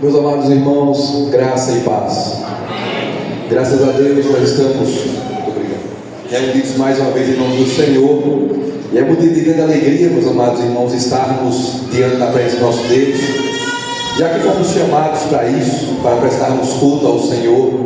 Meus amados irmãos, graça e paz. Amém. Graças a Deus nós estamos reunidos mais uma vez em nome do Senhor. E é muito de grande alegria, meus amados irmãos, estarmos diante da presença do nosso Deus, já que fomos chamados para isso, para prestarmos culto ao Senhor.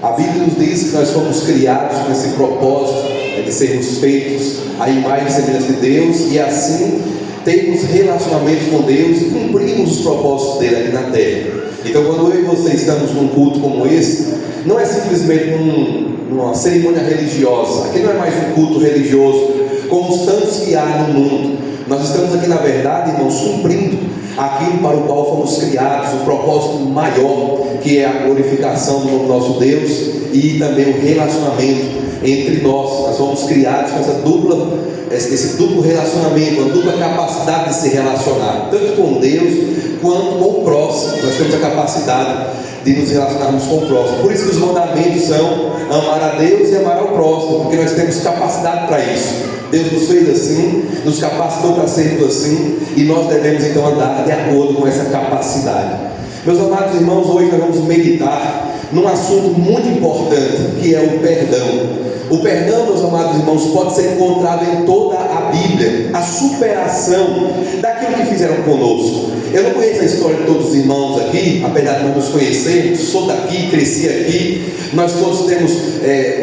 A Bíblia nos diz que nós fomos criados com esse propósito, de sermos feitos à imagem e semelhança de Deus, e assim termos relacionamento com Deus e cumprimos os propósitos dele aqui na terra. Então, quando eu e você estamos num culto como esse, não é simplesmente uma cerimônia religiosa. Aqui não é mais um culto religioso como os tantos que há no mundo. Nós estamos aqui, na verdade, irmãos, cumprindo aquilo para o qual fomos criados, o propósito maior, que é a glorificação do nosso Deus e também o relacionamento entre nós. Nós fomos criados com esse duplo relacionamento, uma dupla capacidade de se relacionar, tanto com Deus quanto com o próximo. Nós temos a capacidade de nos relacionarmos com o próximo. Por isso que os mandamentos são amar a Deus e amar ao próximo, porque nós temos capacidade para isso. Deus nos fez assim, nos capacitou para sermos assim, e nós devemos então andar de acordo com essa capacidade. Meus amados irmãos, hoje nós vamos meditar num assunto muito importante, que é o perdão. O perdão, meus amados irmãos, pode ser encontrado em toda a Bíblia, a superação daquilo que fizeram conosco. Eu não conheço a história de todos os irmãos aqui, apesar de nós nos conhecermos, sou daqui, cresci aqui, nós todos temos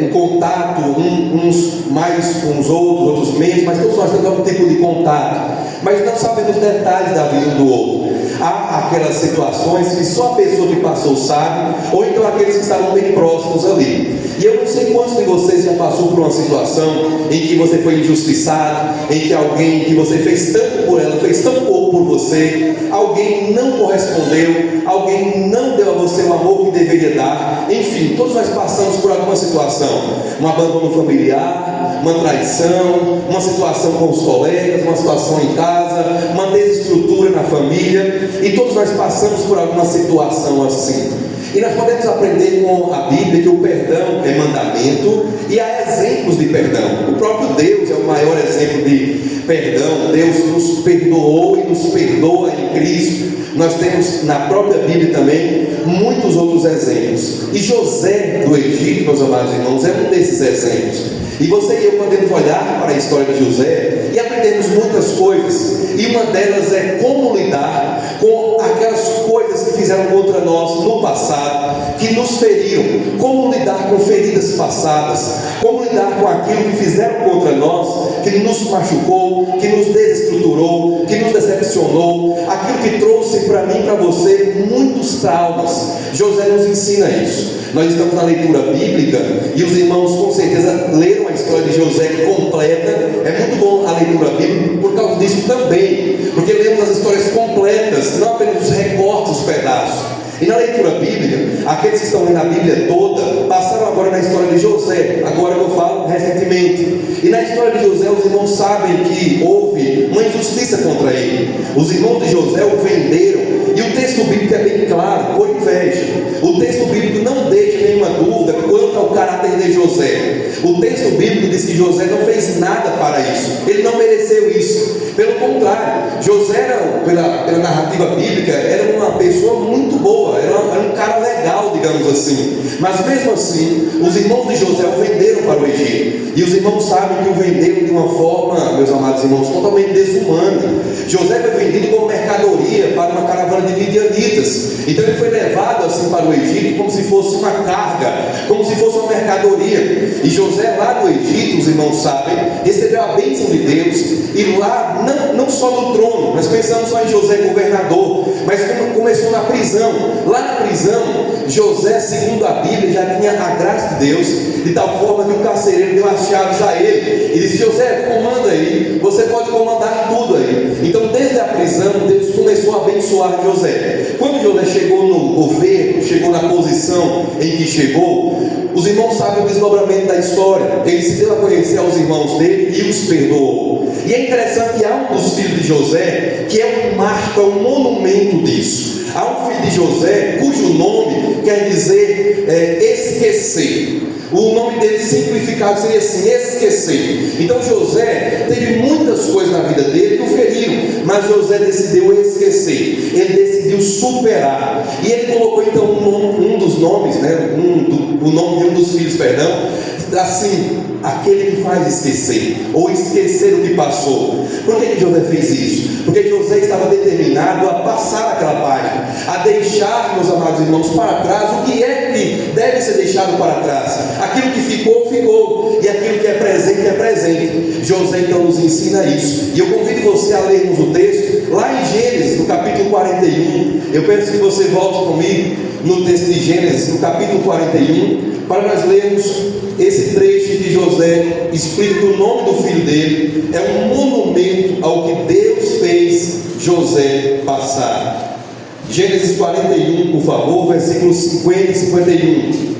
um contato, uns mais com os outros menos, mas todos nós temos algum tipo de contato, mas não sabemos detalhes da vida um do outro. Há aquelas situações que só a pessoa que passou sabe, ou então aqueles que estavam bem próximos ali. E eu não sei quantos de vocês já passou por uma situação em que você foi injustiçado, em que alguém que você fez tanto por ela, fez tão pouco por você, alguém não correspondeu, alguém não deu a você o amor que deveria dar. Enfim, todos nós passamos por alguma situação, um abandono familiar, uma traição, uma situação com os colegas, uma situação em casa, uma desestrutura na família, e todos nós passamos por alguma situação assim. E nós podemos aprender com a Bíblia que o perdão é mandamento e há exemplos de perdão. O próprio Deus é o maior exemplo de perdão. Deus nos perdoou e nos perdoa em Cristo. Nós temos na própria Bíblia também muitos outros exemplos. E José do Egito, meus amados irmãos, é um desses exemplos. E você e eu podemos olhar para a história de José e aprendemos muitas coisas. E uma delas é como lidar com aquelas coisas que fizeram contra nós no passado, que nos feriram. Como lidar com feridas passadas. Como lidar com aquilo que fizeram contra nós, que nos machucou, que nos desestruturou, que nos decepcionou, aquilo que trouxe para mim e para você muitos traumas. José nos ensina isso. Nós estamos na leitura bíblica e os irmãos com certeza leram a história de José completa. É muito bom a leitura bíblica por causa disso também, porque lemos as histórias completas, não apenas os recortes, os pedaços. E na leitura bíblica, aqueles que estão lendo a Bíblia toda passaram agora na história de José. Agora eu falo recentemente. E na história de José, os irmãos sabem que houve uma injustiça contra ele. Os irmãos de José o venderam. E o texto bíblico é bem claro, por inveja. O texto bíblico não deixa nenhuma dúvida quanto ao caráter de José. O texto bíblico diz que José não fez nada para isso. Ele não mereceu isso. Pelo contrário, José, pela narrativa bíblica, era uma pessoa muito boa, era um cara legal, digamos assim. Mas mesmo assim, os irmãos de José o venderam para o Egito. E os irmãos sabem que o venderam de uma forma, meus amados irmãos, totalmente desumana. José foi vendido como mercadoria para uma caravana de midianitas. Então ele foi levado assim para o Egito como se fosse uma carga, como se fosse uma mercadoria. E José lá no Egito, os irmãos sabem, recebeu a bênção de Deus. E lá, não só no trono, nós pensamos só em José governador, mas começou na prisão. Lá na prisão, José, segundo a Bíblia, já tinha a graça de Deus, de tal forma que o carcereiro deu as chaves a ele e disse: José, comanda aí, você pode comandar tudo aí. Então desde a prisão, Deus começou a abençoar José. Quando José chegou no governo, chegou na posição em que chegou, os irmãos sabem o desdobramento da história. Ele se deu a conhecer aos irmãos dele e os perdoou. E é interessante que há um dos filhos de José que é um marco, é um monumento disso. Há um filho de José cujo nome quer dizer esquecer. O nome dele simplificado seria assim: esquecer. Então José teve muitas coisas na vida dele que o feriram, mas José decidiu esquecer, ele decidiu superar, e ele colocou então um dos nomes, o nome de um dos filhos, assim, aquele que faz esquecer, ou esquecer o que passou. Por que José fez isso? Porque José estava determinado a passar aquela página, a deixar, meus amados irmãos, para trás o que é que deve ser deixado para trás. Aquilo que ficou, ficou, e aquilo que é presente, é presente. José então nos ensina isso, e eu convido você a lermos o texto lá em Gênesis, no capítulo 41. Eu peço que você volte comigo no texto de Gênesis, no capítulo 41, para nós lermos esse trecho que José explica que o nome do filho dele é um monumento ao que Deus fez José passar. Gênesis 41, por favor, versículos 50 e 51.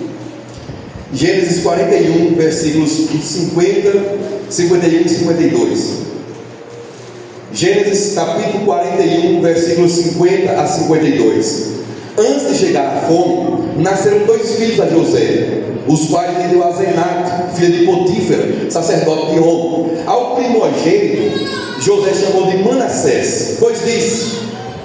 Gênesis 41, versículos 50, 51 e 52. Gênesis capítulo 41, versículos 50 a 52. Antes de chegar a fome, nasceram 2 filhos a José, os quais lhe deu a Zenato, filha de Potífera, sacerdote de On. Ao primogênito, José chamou de Manassés, pois disse,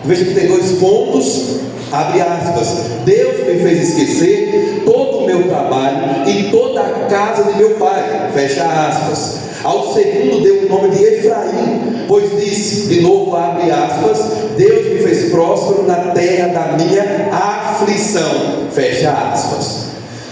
veja que tem 2 pontos, abre aspas, Deus me fez esquecer todo o meu trabalho e toda a casa de meu pai, fecha aspas. Ao segundo deu o nome de Efraim, pois disse, de novo abre aspas, Deus me fez próspero na terra da minha aflição, fecha aspas.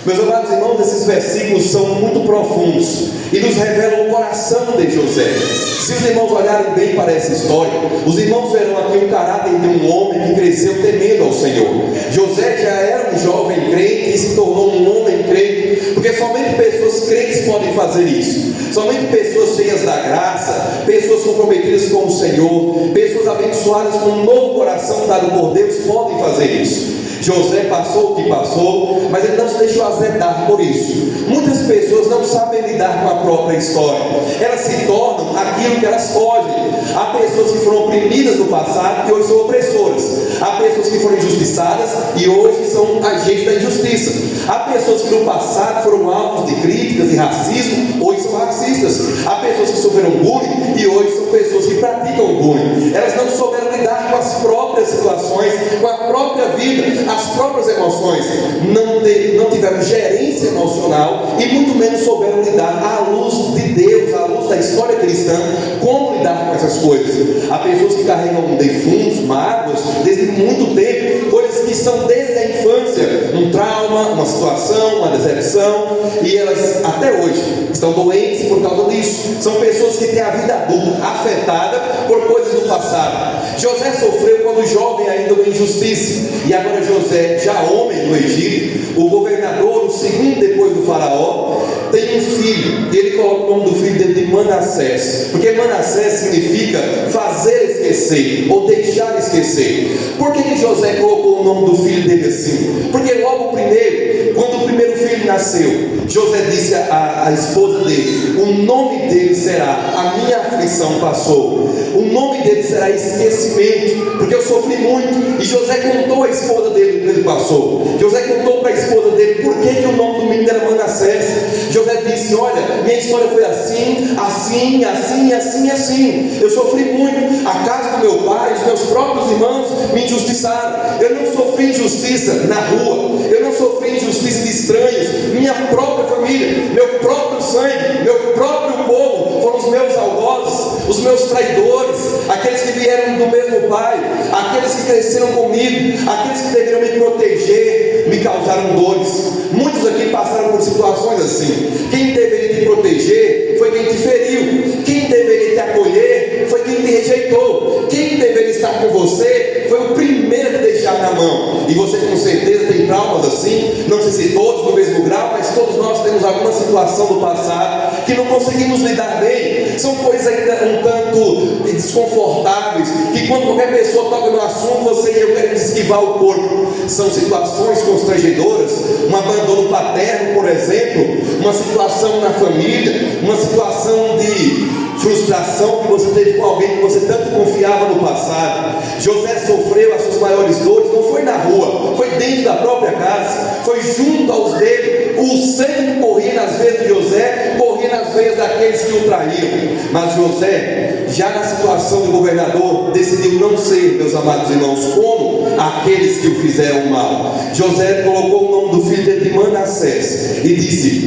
Meus amados irmãos, esses versículos são muito profundos e nos revelam o coração de José. Se os irmãos olharem bem para essa história, os irmãos verão aqui o caráter de um homem que cresceu temendo ao Senhor. José já era um jovem crente e se tornou um homem crente, porque somente pessoas crentes podem fazer isso. Somente pessoas cheias da graça, pessoas comprometidas com o Senhor, pessoas abençoadas com um novo coração dado por Deus podem fazer isso. José passou o que passou, mas ele não se deixou azedar por isso. Muitas pessoas não sabem lidar com a própria história, elas se tornam aquilo que elas fogem. Há pessoas que foram oprimidas no passado e hoje são opressoras. Há pessoas que foram injustiçadas e hoje são agentes da injustiça. Há pessoas que no passado foram alvos de críticas e racismo, hoje são racistas. Há pessoas que sofreram bullying e hoje são pessoas que praticam bullying. Elas não souberam lidar com as próprias situações, com a própria vida, as próprias emoções, não tiveram gerência emocional e muito menos souberam lidar à luz de Deus, à luz da história cristã, como lidar com essas coisas. Há pessoas que carregam defuntos, mágoas, desde muito tempo, coisas que são desde a infância, um trauma, uma situação, uma decepção, e elas até hoje estão doentes por causa disso. São pessoas que têm a vida adulta afetada por coisas do passado. José sofreu quando jovem ainda uma injustiça, e agora José, já homem no Egito, o governador, o segundo depois do faraó, tem um filho, e ele coloca o nome do filho dele de Manassés, porque Manassés significa fazer esquecer, ou deixar esquecer. Por que José colocou o nome do filho dele assim? Porque logo primeiro, quando o primeiro filho nasceu, José disse à esposa dele, o nome dele será, a minha aflição passou, o nome dele será esquecimento, porque eu sofri muito. E José contou à esposa dele o que ele passou. José contou para a esposa dele por que o nome do menino era Manassés. José disse, olha, minha história foi assim, assim, assim, assim, assim. Eu sofri muito, a casa do meu pai, os meus próprios irmãos me injustiçaram. Eu não sofri injustiça na rua, eu não sofri injustiça de estranhos. Minha própria família, meu próprio sangue, meu próprio povo foram os meus algozes, os meus traidores, aqueles que vieram do mesmo pai, aqueles que cresceram comigo, aqueles que deveriam me proteger, me causaram dores. Muitos aqui passaram por situações assim. Quem deveria te proteger foi quem te feriu. Quem deveria te acolher foi quem te rejeitou. Quem deveria estar com você foi o primeiro a te deixar na mão. E você com certeza tem traumas assim, não sei se todos no mesmo grau, mas todos nós temos alguma situação do passado que não conseguimos lidar bem. São coisas ainda um tanto desconfortáveis, que quando qualquer pessoa toca no assunto, você e eu queremos esquivar o corpo. São situações constrangedoras, um abandono paterno, por exemplo, uma situação na família, uma situação de frustração que você teve com alguém que você tanto confiava no passado. José sofreu as suas maiores dores, não foi na rua, foi dentro da própria casa, foi junto aos dele. O sangue que corria nas veias de José, corria nas veias daqueles que o traíam. Mas José, já na situação de governador, decidiu não ser, meus amados irmãos, como aqueles que o fizeram mal. José colocou o nome do filho dele de Manassés e disse: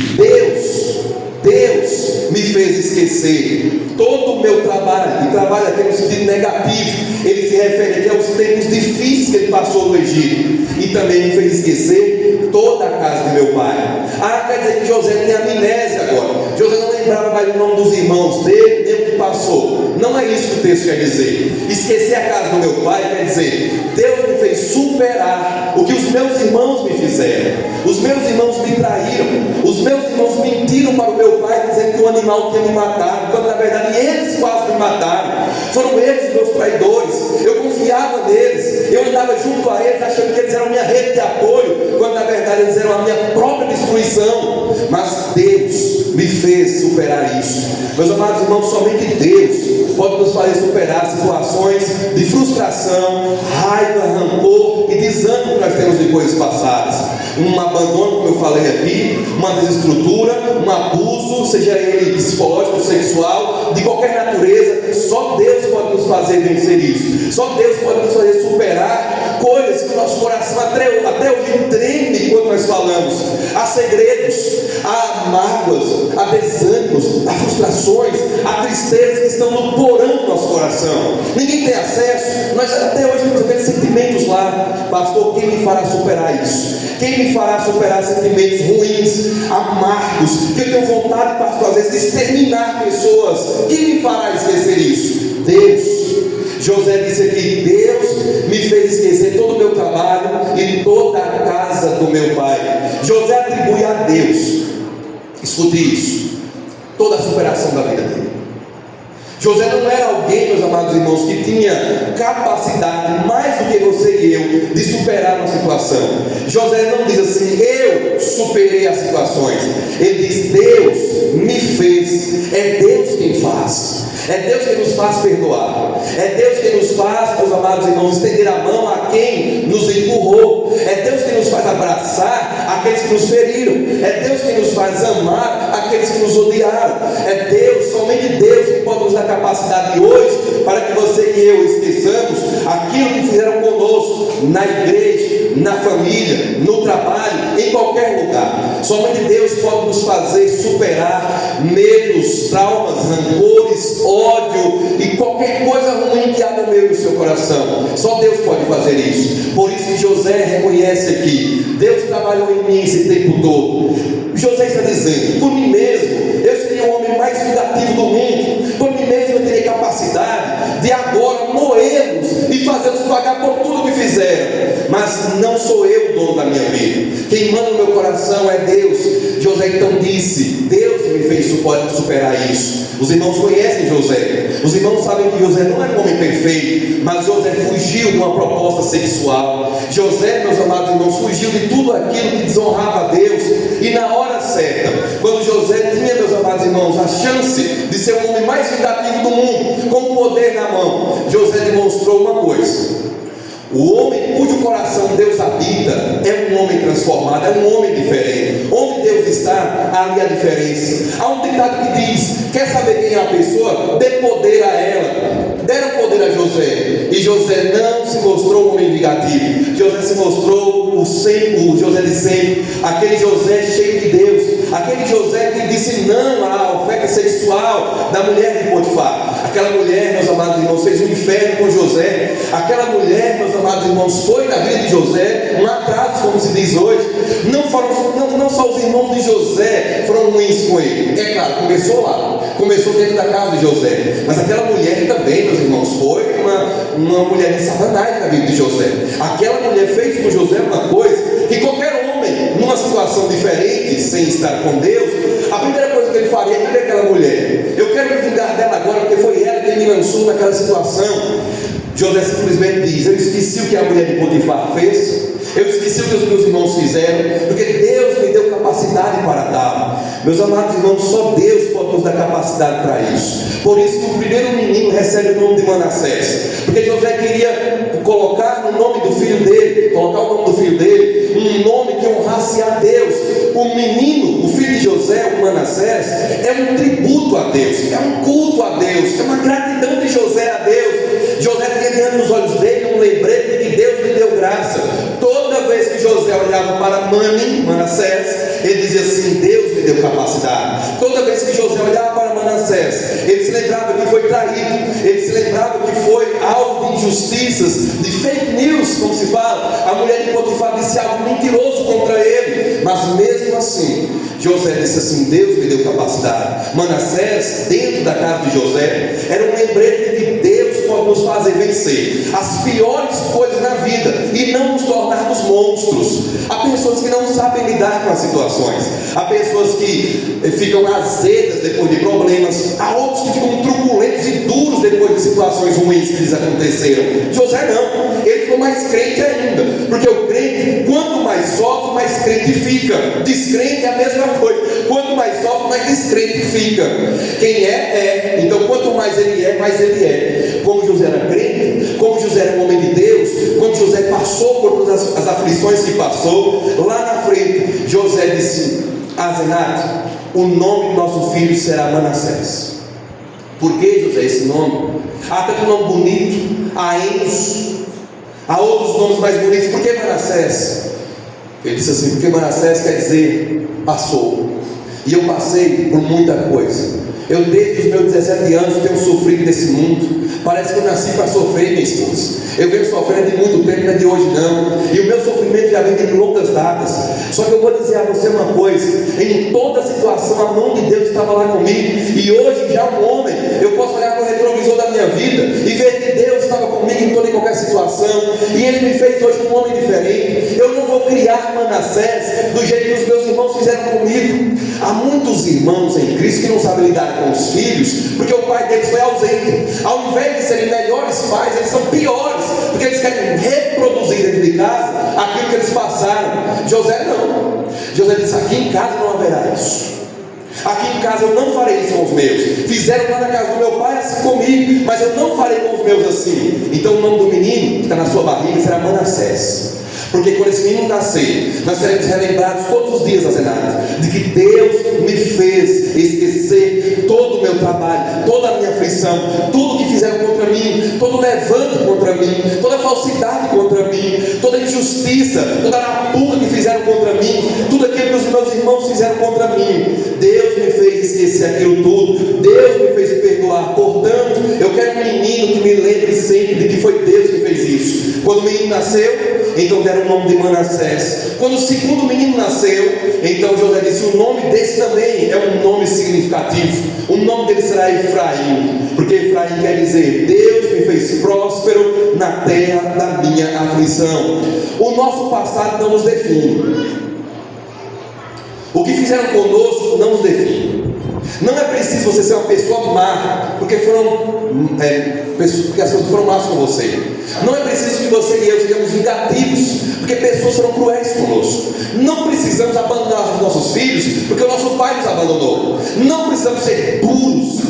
Deus me fez esquecer todo o meu trabalho. E trabalho aqui no sentido negativo. Ele se refere aqui aos tempos difíceis que ele passou no Egito. E também me fez esquecer toda a casa de meu pai. Quer dizer que José tinha amnésia agora. José não lembrava mais o nome dos irmãos dele, nem o que passou. Não é isso que o texto quer dizer. Esquecer a casa do meu pai quer dizer: Deus me fez superar o que os meus irmãos me fizeram. Os meus irmãos me traíram. Os meus irmãos mentiram para o meu pai, dizendo que o animal tinha me matado, quando na verdade eles quase me mataram. Foram eles os meus traidores. Eu confiava neles, eu andava junto a eles, achando que eles eram minha rede de apoio, quando na verdade eles eram a minha própria destruição. Mas Deus me fez superar isso. Meus amados irmãos, somente Deus pode nos fazer superar situações de frustração, raiva, rancor e desânimo que nós temos de coisas passadas. Um abandono, como eu falei aqui, uma desestrutura, um abuso, seja ele psicológico, sexual, de qualquer natureza. Só Deus pode nos fazer vencer isso. Só Deus pode nos fazer superar coisas que o nosso coração até hoje treme quando nós falamos. Há segredos, há mágoas, há desânimos, há frustrações, há tristezas que estão no porão do nosso coração. Ninguém tem acesso. Nós até hoje temos aqueles sentimentos lá. Pastor, quem me fará superar isso? Quem me fará superar sentimentos ruins, amargos, que eu tenho vontade, pastor, às vezes de exterminar pessoas? Quem me fará esquecer isso? Deus. José disse aqui: Deus me fez esquecer todo o meu trabalho e toda a casa do meu pai. José atribui a Deus, escute isso, toda a superação da vida dele. José não era alguém, meus amados irmãos, que tinha capacidade, mais do que você e eu, de superar uma situação. José não diz assim: eu superei as situações. Ele diz: Deus me fez. É Deus quem faz. É Deus que nos faz perdoar. É Deus que nos faz, meus amados irmãos, estender a mão a quem nos empurrou. É Deus que nos faz abraçar aqueles que nos feriram. É Deus que nos faz amar aqueles que nos odiaram. É Deus, somente Deus, que pode nos dar capacidade hoje para que você e eu esqueçamos aquilo que fizeram conosco na igreja, na família, no trabalho, em qualquer lugar. Somente Deus pode nos fazer superar medos, traumas, rancores, ódio e qualquer coisa ruim que há no meio do seu coração. Só Deus pode fazer isso. Por isso que José reconhece aqui: Deus trabalhou em mim esse tempo todo. José está dizendo: por mim mesmo eu seria o homem mais vingativo do mundo. Por mim mesmo eu teria capacidade de agora moê-los e fazê-los pagar por tudo que fizeram. Mas não sou eu o dono da minha vida. Quem manda no meu coração é Deus. José então disse: Deus me fez superar isso. Os irmãos conhecem José. Os irmãos sabem que José não era um homem perfeito, mas José fugiu de uma proposta sexual. José, meus amados irmãos, fugiu de tudo aquilo que desonrava a Deus. E na hora certa, quando José tinha, meus amados irmãos, a chance de ser o homem mais vingativo do mundo, com o poder na mão, José demonstrou uma coisa: o homem cujo coração Deus habita é um homem transformado, é um homem diferente. Onde Deus está, ali a diferença. Há um ditado que diz: quer saber quem é a pessoa? Dê poder a ela. Deram poder a José, e José não se mostrou um homem vingativo. José se mostrou o José de sempre, aquele José cheio de Deus, aquele José que disse não à oferta sexual da mulher de Potifar. Aquela mulher, meus amados irmãos, fez um inferno com José. Aquela mulher, meus amados irmãos, foi na vida de José um atraso, como se diz hoje. Não só os irmãos de José foram ruins com ele. É claro, começou lá, começou dentro da casa de José. Mas aquela mulher também, meus irmãos, foi uma mulher de Satanás na vida de José. Aquela mulher fez com José uma coisa que qualquer homem, numa situação diferente, sem estar com Deus, a primeira coisa que ele faria é aquela mulher: eu quero me vingar dela agora, porque foi ela que me lançou naquela situação. José simplesmente diz: eu esqueci o que a mulher de Potifar fez, eu esqueci o que os meus irmãos fizeram, porque Deus me deu capacidade para tal. Meus amados irmãos, só Deus pode nos dar capacidade para isso. Por isso que o primeiro menino recebe o nome de Manassés, porque José queria colocar no nome do filho dele, colocar o nome do filho dele, um nome que honrasse a Deus. O menino, o filho de José, o Manassés, é um tributo a Deus, é um culto a Deus, é uma gratidão de José a Deus. José tinha olhava para Manassés, ele dizia assim: Deus me deu capacidade. Toda vez que José olhava para Manassés, ele se lembrava que foi traído, ele se lembrava que foi alvo de injustiças, de fake news, como se fala. A mulher de Potifar disse algo mentiroso contra ele, mas mesmo assim, José disse assim: Deus me deu capacidade. Manassés, dentro da casa de José, era um lembrete de que Deus pode nos fazer vencer as piores coisas na vida e não nos tornarmos monstros. Há pessoas que não sabem lidar com as situações, há pessoas que ficam azedas depois de problemas, há outros que ficam turbulentos e duros depois de situações ruins que lhes aconteceram. José não, ele ficou mais crente ainda, porque o crente, quanto mais sofre, mais crente fica. Descrente é a mesma coisa, quanto mais sofre, mais descrente fica. Quem é, então quanto mais ele é, mais ele é. Como José era crente, como José era um homem de Deus, quando José passou por todas as aflições que passou, lá na frente, José disse: Asenate, o nome do nosso filho será Manassés. Por que, José, esse nome? Há até um nome bonito, há Enzo, há outros nomes mais bonitos. Por que Manassés? Ele disse assim: porque Manassés quer dizer passou, e eu passei por muita coisa. Eu desde os meus 17 anos tenho sofrido nesse mundo. Parece que eu nasci para sofrer, minha esposa. Eu venho sofrendo de muito tempo, não é de hoje não. E o meu sofrimento já vem de longas datas. Só que eu vou dizer a você uma coisa: em toda situação a mão de Deus estava lá comigo. E hoje, já um homem, eu posso olhar no retrovisor da minha vida e ver que Deus estava comigo em toda e qualquer situação. E Ele me fez hoje um homem diferente. Eu não vou criar Manassés do jeito que os meus irmãos fizeram comigo. Há muitos irmãos em Cristo que não sabem lidar com os filhos, porque o pai deles foi ausente. Ao invés de serem melhores pais, eles são piores, porque eles querem reproduzir dentro de casa aquilo que eles passaram. José não. José disse: aqui em casa não haverá isso. Aqui em casa eu não farei isso com os meus. Fizeram lá na casa do meu pai assim comigo, mas eu não farei com os meus assim. Então o nome do menino que está na sua barriga será Manassés. Porque quando esse menino nascer, nós seremos relembrados todos os dias, Azenate, de que Deus me fez esquecer todo o meu trabalho, toda a minha aflição, tudo que fizeram contra mim, todo levanto contra mim, toda falsidade contra mim, toda injustiça, toda arapuca que fizeram contra mim, tudo aquilo que os meus irmãos fizeram contra mim. Deus me fez esquecer aquilo tudo, Deus me fez perdoar. Portanto, eu quero um menino que me lembre sempre de que foi Deus que fez isso. Quando o menino nasceu, então deram o nome de Manassés. Quando o segundo menino nasceu, então José disse: o nome desse também é um nome significativo. O nome dele será Efraim, porque Efraim quer dizer: Deus me fez próspero na terra da minha aflição. O nosso passado não nos define. O que fizeram conosco não nos define. Não é preciso você ser uma pessoa má, porque as pessoas foram más com você. Não é preciso que você e eu sejamos vingativos, porque pessoas foram cruéis conosco. Não precisamos abandonar os nossos filhos, porque o nosso pai nos abandonou. Não precisamos ser duros,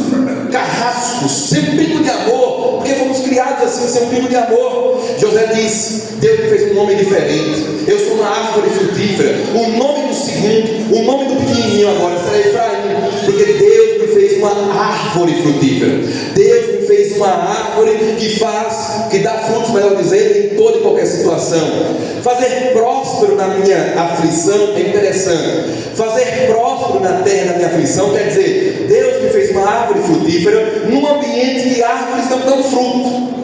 carrascos, sem um pingo de amor, porque fomos criados assim, sem um pingo de amor. José diz: Deus me fez um nome diferente. Eu sou uma árvore frutífera. O nome do segundo, o nome do pequenininho agora será Efraim, porque Deus me fez uma árvore frutífera. Deus me fez uma árvore que dá frutos, melhor dizendo, em toda e qualquer situação. Fazer próspero na minha aflição é interessante. Fazer próspero na terra da minha aflição quer dizer: Deus me fez uma árvore frutífera num ambiente que árvores não dão fruto.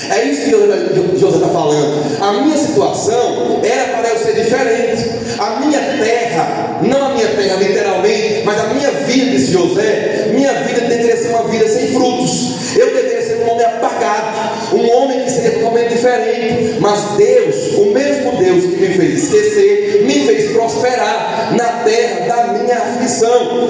É isso que José está falando. A minha situação era para eu ser diferente. A minha terra, não a minha terra literalmente, mas a minha vida, disse José, minha vida deveria ser uma vida sem frutos. Eu deveria ser um homem apagado, um homem que seria totalmente diferente. Mas Deus, o mesmo Deus que me fez esquecer, me fez prosperar na terra da minha aflição.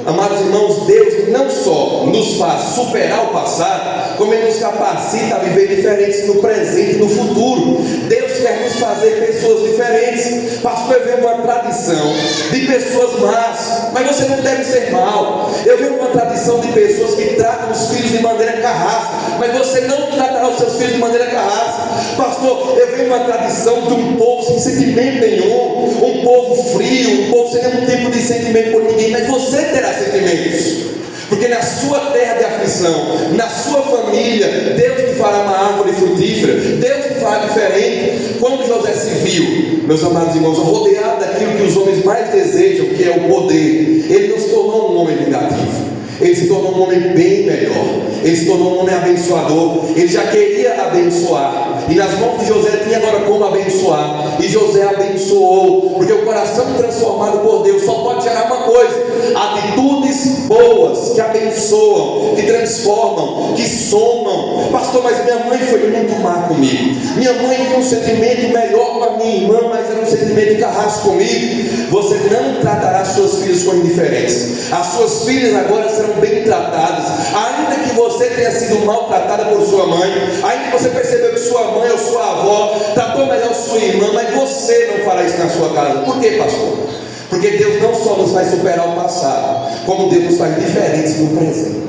Amados irmãos, Deus não só nos faz superar o passado, como Ele nos capacita a viver diferentes no presente e no futuro. Deus quer nos fazer pessoas diferentes. Pastor, eu vejo uma tradição de pessoas más, mas você não deve ser mau. Eu vejo uma tradição de pessoas que tratam os filhos de maneira carrasca, mas você não tratará os seus filhos de maneira carrasca. Pastor, eu vejo uma tradição de um povo sem sentimento nenhum, um povo frio, um povo sem nenhum tipo de sentimento por ninguém, mas você terá sentimentos. Porque na sua terra de aflição, na sua família, Deus te fará uma árvore frutífera, Deus te fará diferente. Quando José se vazio, meus amados irmãos, rodeado daquilo que os homens mais desejam, que é o poder, ele não se tornou um homem vingativo. Ele se tornou um homem bem melhor. Ele se tornou um homem abençoador. Ele já queria abençoar, e nas mãos de José tinha agora como abençoar. E José abençoou, porque o coração transformado por Deus só pode gerar uma coisa: atitudes boas, que abençoam, que transformam, que somam. Pastor, mas minha mãe foi muito má comigo. Minha mãe tinha um sentimento melhor com a minha irmã, mas era um sentimento carrasco comigo. Você não tratará suas filhas com indiferença. As suas filhas agora serão bem tratadas. Ainda que você tenha sido maltratada por sua mãe, ainda que você percebeu que sua mãe ou sua avó tratou melhor sua irmã, mas você não fará isso na sua casa. Por quê, pastor? Porque Deus não só nos faz superar o passado, como Deus nos faz diferentes no presente.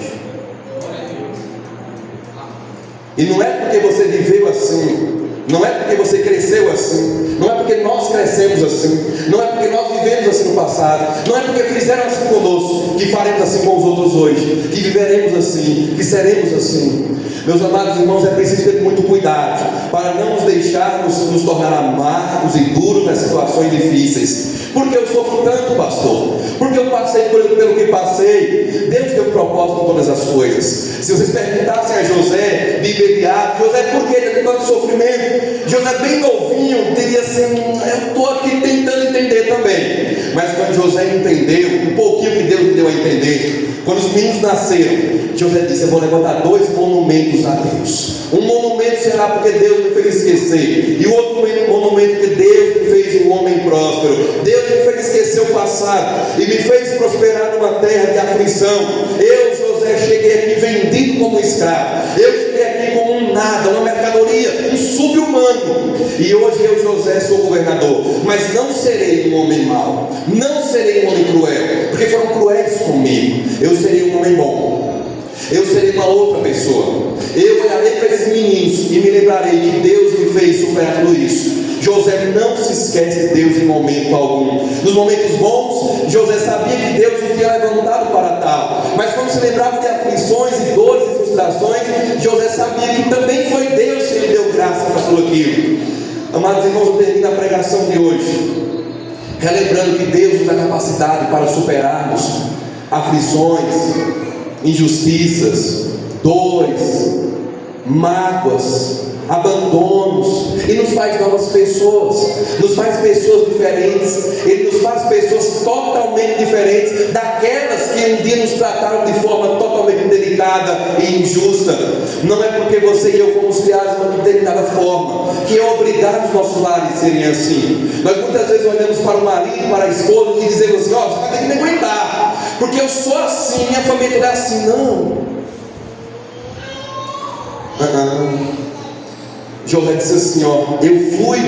E não é porque você viveu assim, não é porque você cresceu assim, não é porque nós crescemos assim, não é porque nós vivemos assim no passado, não é porque fizeram assim conosco, que faremos assim com os outros hoje, que viveremos assim, que seremos assim. Meus amados irmãos, é preciso ter muito cuidado para não nos deixarmos nos tornar amargos e duros nas situações difíceis. Porque eu sofro tanto, pastor? Porque eu passei pelo que passei. Deus tem um propósito em todas as coisas. Se vocês perguntassem a José de imediato: José, por que ele tem tanto sofrimento? José, bem novinho, teria assim: eu estou aqui tentando entender também. Mas quando José entendeu, um pouquinho que Deus me deu a entender, quando os meninos nasceram, José disse: eu vou levantar 2 monumentos a Deus. Um monumento será porque Deus me fez esquecer, e o outro monumento que Deus me fez um homem próspero. Deus me fez esquecer o passado e me fez prosperar numa terra de aflição. Eu, José, cheguei aqui vendido como escravo. Eu cheguei aqui como um nada, uma mercadoria, um sub-humano. E hoje eu, José, sou governador. Mas não serei um homem mau, não serei um homem cruel, porque foram cruéis comigo. Eu serei um homem bom. Eu serei uma outra pessoa. Eu olharei para esses meninos e me lembrarei que Deus me fez superar tudo isso. José não se esquece de Deus em momento algum. Nos momentos bons, José sabia que Deus o tinha levantado para tal. Mas quando se lembrava de aflições e dores e frustrações, José sabia que também foi Deus que lhe deu graça para tudo aquilo. Amados irmãos, eu termino a pregação de hoje relembrando que Deus nos dá capacidade para superarmos aflições, injustiças, dores, mágoas, abandonos, e nos faz novas pessoas, nos faz pessoas diferentes. Ele nos faz pessoas totalmente diferentes daquelas que um dia nos trataram de forma totalmente indelicada e injusta. Não é porque você e eu fomos criados de uma determinada forma que é obrigado os nossos lares a serem assim. Nós muitas vezes olhamos para o marido, para a esposa, e dizemos assim: ó, você vai ter que me aguentar, porque eu sou assim, minha família toda é assim. Não. José disse assim: ó, eu fui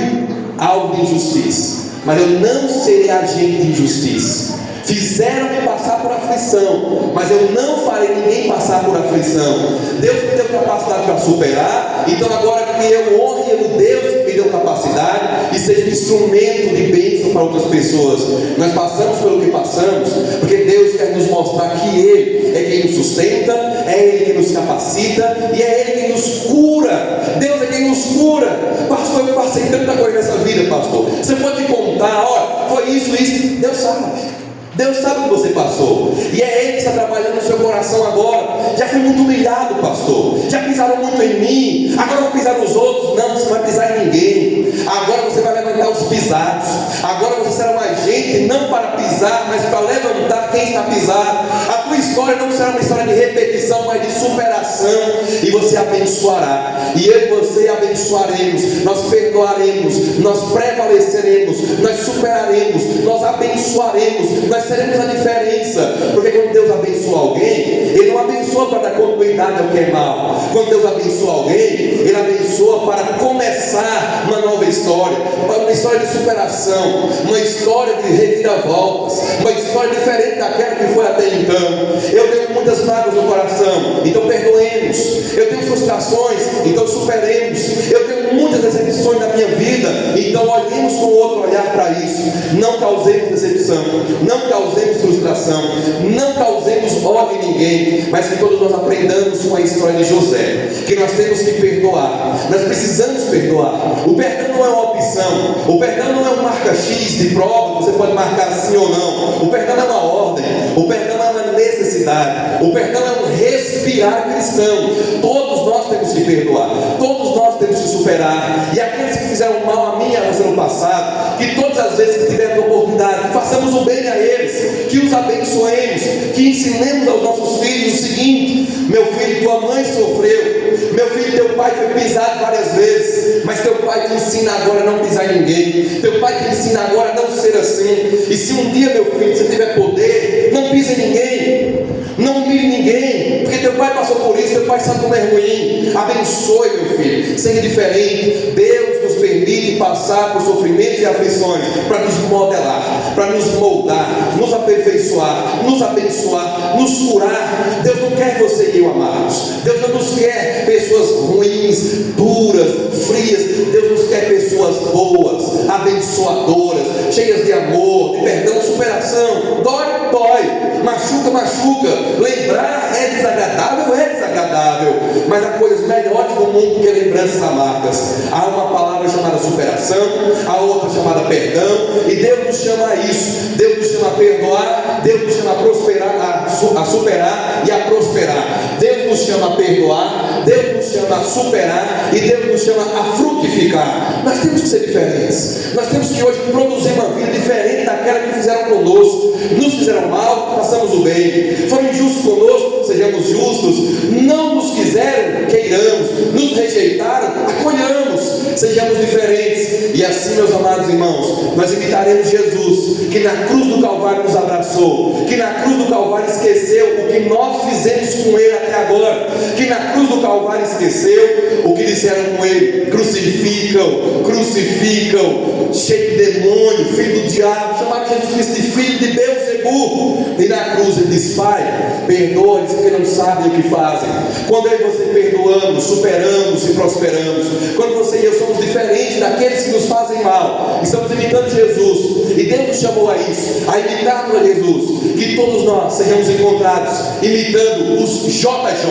alvo de injustiça, mas eu não serei agente de injustiça. Fizeram-me passar por aflição, mas eu não farei ninguém passar por aflição. Deus me deu capacidade para superar, então agora que eu honre o Deus que me deu capacidade e seja um instrumento de bênção para outras pessoas. Nós passamos pelo que passamos porque Deus quer nos mostrar que Ele é quem nos sustenta, é Ele quem nos capacita e é Ele quem nos cura. Deus é quem nos cura. Pastor, eu passei tanta coisa nessa vida, pastor. Você pode contar: ó, foi isso. Deus sabe. Deus sabe o que você passou, e é Ele que está trabalhando no seu coração agora. Já fui muito humilhado, pastor, já pisaram muito em mim, agora vou pisar nos outros. Não, você não vai pisar em ninguém. Agora você vai levantar os pisados. Agora você será um agente, não para pisar, mas para levantar quem está pisado. A tua história não será uma história de repetição, mas de superação. E você abençoará, e eu e você abençoaremos. Nós perdoaremos, nós prevaleceremos, nós superaremos, nós abençoaremos, nós seremos a diferença. Porque quando Deus abençoa alguém, Ele não abençoa para dar continuidade ao que é mal. Quando Deus abençoa alguém, Ele abençoa para começar uma nova história, uma história de superação, uma história de reviravoltas, uma história diferente daquela que foi até então. Eu tenho muitas mágoas no coração, então perdoemos. Eu tenho frustrações, então superemos. Eu tenho muitas decepções na minha vida, então olhemos com outro olhar para isso. Não causemos decepção, não causemos frustração, não causemos ódio em ninguém, mas que todos nós aprendamos com a história de José, que nós temos que perdoar, nós precisamos perdoar. O perdão não é uma opção, o perdão não é um marca-X de prova, você pode marcar sim ou não. O perdão é uma ordem, o perdão é uma necessidade, o perdão é um respirar cristão. Todos nós temos que perdoar, todos nós temos que superar, e aqueles que fizeram mal a mim e a você no passado, que todas as vezes que tivermos oportunidade, que façamos o bem a eles, que os abençoemos, que ensinemos aos nossos filhos o seguinte: meu filho, tua mãe sofreu, meu filho, teu pai foi pisado várias vezes, mas teu pai te ensina agora a não pisar em ninguém, teu pai te ensina agora a não ser assim. E se um dia, meu filho, você tiver poder, não pise em ninguém, não humilhe ninguém, porque teu pai passou por isso, teu pai sabe como é ruim. Abençoe, meu filho, seja diferente. Deus nos permite passar por sofrimentos e aflições para nos modelar, para nos moldar, nos aperfeiçoar, nos abençoar, nos curar. Deus não quer você e eu, amados. Deus não nos quer pessoas ruins, duras, frias. Deus nos quer pessoas boas, abençoadoras, cheias de amor, de perdão, superação. Dói, dói, machuca, machuca. Lembrar é desagradável, mas há coisas melhores no mundo que lembranças amargas. Há uma palavra chamada superação, há outra chamada perdão, e Deus nos chama a isso. Deus nos chama a perdoar, Deus nos chama a prosperar, a superar e a prosperar. Deus nos chama a perdoar, Deus nos chama a superar e Deus nos chama a frutificar. Nós temos que ser diferentes. Nós temos que hoje produzir uma vida diferente daquela que fizeram conosco. Nos fizeram mal, façamos o bem. Foram injustos conosco, sejamos justos. Não nos quiseram, queiramos. Nos rejeitaram, acolhamos. Sejamos diferentes. E assim, meus amados irmãos, nós imitaremos Jesus, que na cruz do Calvário nos abraçou, que na cruz do Calvário esqueceu o que nós fizemos com Ele até agora, que na cruz do Calvário esqueceu o que disseram com Ele: crucificam, crucificam, cheio de demônio, filho do diabo, chamaram Jesus Cristo de filho de Beelzebú. E na cruz Ele diz: Pai, perdoa-lhes porque não sabem o que fazem. Quando eu e você perdoamos, superamos e prosperamos. Quando você e eu somos diferentes daqueles que nos fazem mal, estamos imitando Jesus, e Deus nos chamou a isso, a imitarmos a Jesus. Que todos nós sejamos encontrados imitando os JJ,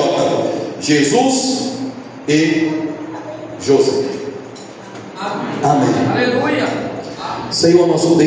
Jesus e José. Amém. Aleluia. Senhor, nosso Deus.